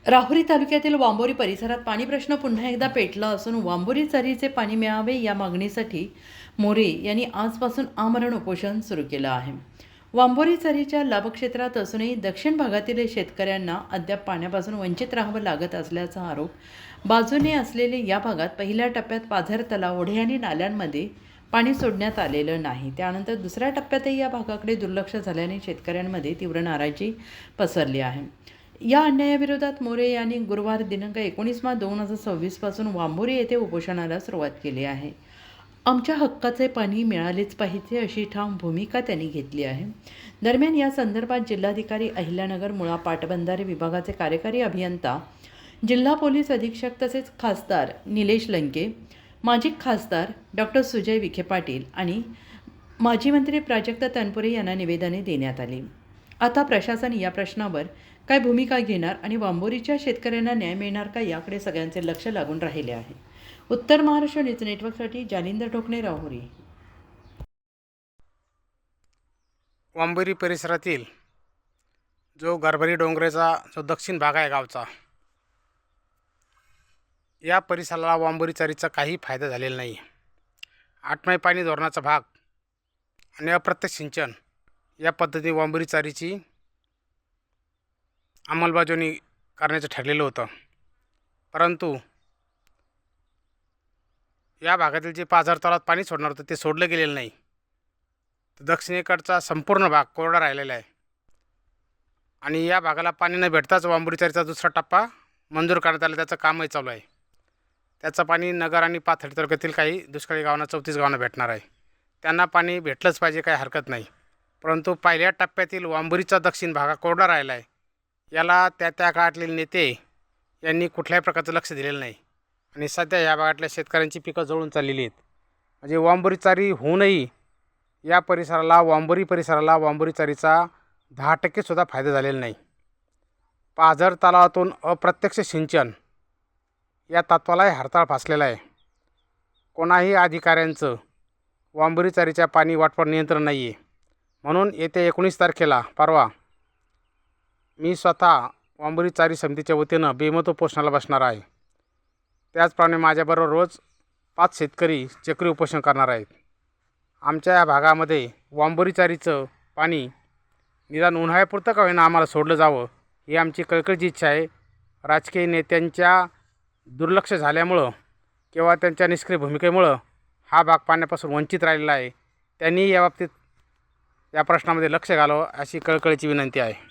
राहुरी तालुक्यातील वांबोरी परिसरात पाणी प्रश्न पुन्हा एकदा पेटला असून वांबोरी चरीचे पाणी मिळावे या मागणीसाठी मोरे यांनी आजपासून आमरण उपोषण सुरू केलं आहे। वांबोरी चरीच्या लाभक्षेत्रात असूनही दक्षिण भागातील शेतकऱ्यांना अद्याप पाण्यापासून वंचित राहावं लागत असल्याचा आरोप बाजूने असलेले या भागात पहिल्या टप्प्यात पाझर तलाव, ओढे आणि नाल्यांमध्ये पाणी सोडण्यात आलेलं नाही। त्यानंतर दुसऱ्या टप्प्यातही या भागाकडे दुर्लक्ष झाल्याने शेतकऱ्यांमध्ये तीव्र नाराजी पसरली आहे। या अन्यायाविरोधात मोरे यांनी गुरुवार दिनांक 19/2/2026 पासून वांबोरी येथे उपोषणाला सुरुवात केली आहे। आमच्या हक्काचे पाणी मिळालेच पाहिजे अशी ठाम भूमिका त्यांनी घेतली आहे। दरम्यान या संदर्भात जिल्हाधिकारी अहिल्यानगर मुळा पाटबंधारे विभागाचे कार्यकारी अभियंता, जिल्हा पोलीस अधीक्षक तसेच खासदार निलेश लंके, माजी खासदार डॉक्टर सुजय विखे पाटील आणि माजी मंत्री प्राजक्त तनपुरे यांना निवेदने देण्यात आली। आता प्रशासन या प्रश्नावर काय भूमिका घेणार आणि वांबोरीच्या शेतकऱ्यांना न्याय मिळणार का याकडे सगळ्यांचे लक्ष लागून राहिले आहे। उत्तर महाराष्ट्र न्यूज नेटवर्कसाठी जालिंदर ठोकणे, राहुरी। वांबोरी परिसरातील जो गारभारी डोंगराचा जो दक्षिण भाग आहे गावचा, या परिसराला वांबोरी चरीचा काही फायदा झालेला नाही। 8 पाणी धोरणाचा भाग आणि अप्रत्यक्ष सिंचन या पद्धतीने वांबोरी चरीची अंमलबजावणी करण्याचं ठरलेलं होतं, परंतु या भागातील जे पाझर तलावात पाणी सोडणार होतं ते सोडलं गेलेलं नाही। दक्षिणेकडचा संपूर्ण भाग कोरडा राहिलेला आहे आणि या भागाला पाणी न भेटताच वांबोरी चरीचा दुसरा टप्पा मंजूर करण्यात आला, त्याचं कामही चालू आहे। त्याचं पाणी नगर आणि पाथर्डी तालुक्यातील काही दुष्काळी गावांना 34 गावांना भेटणार आहे। त्यांना पाणी भेटलंच पाहिजे, काही हरकत नाही, परंतु पहिल्या टप्प्यातील वांबोरीचा दक्षिण भाग कोरडा राहिला आहे। याला त्या काळातले नेते यांनी कुठल्याही प्रकारचं लक्ष दिलेलं नाही आणि सध्या या भागातल्या शेतकऱ्यांची पिकं जळून चाललेली आहेत। म्हणजे वांबोरी चरी होऊनही या परिसराला, वांबोरी चरीचा 10% सुद्धा फायदा झालेला नाही। पाझर तलावातून अप्रत्यक्ष सिंचन या तत्वालाही हरताळ फासलेला आहे। कोणाही अधिकाऱ्यांचं वांबोरी चरीच्या पाणी वाटपावर नियंत्रण नाही आहे। म्हणून येत्या 19 तारखेला परवा मी स्वतः वांबोरी चरी समितीच्या वतीनं बेमत उपोषणाला बसणार आहे। त्याचप्रमाणे माझ्याबरोबर रोज 5 शेतकरी चक्री उपोषण करणार आहेत। आमच्या या भागामध्ये वांबोरी चरीचं पाणी निदान उन्हाळ्यापुरतं का होईना आम्हाला सोडलं जावं, ही आमची कळकळीची इच्छा आहे। राजकीय नेत्यांच्या दुर्लक्ष झाल्यामुळं किंवा त्यांच्या निष्क्रिय भूमिकेमुळं हा भाग पाण्यापासून वंचित राहिलेला आहे। त्यांनी याबाबतीत या प्रश्नामध्ये लक्ष घालावं अशी कळकळीची विनंती आहे।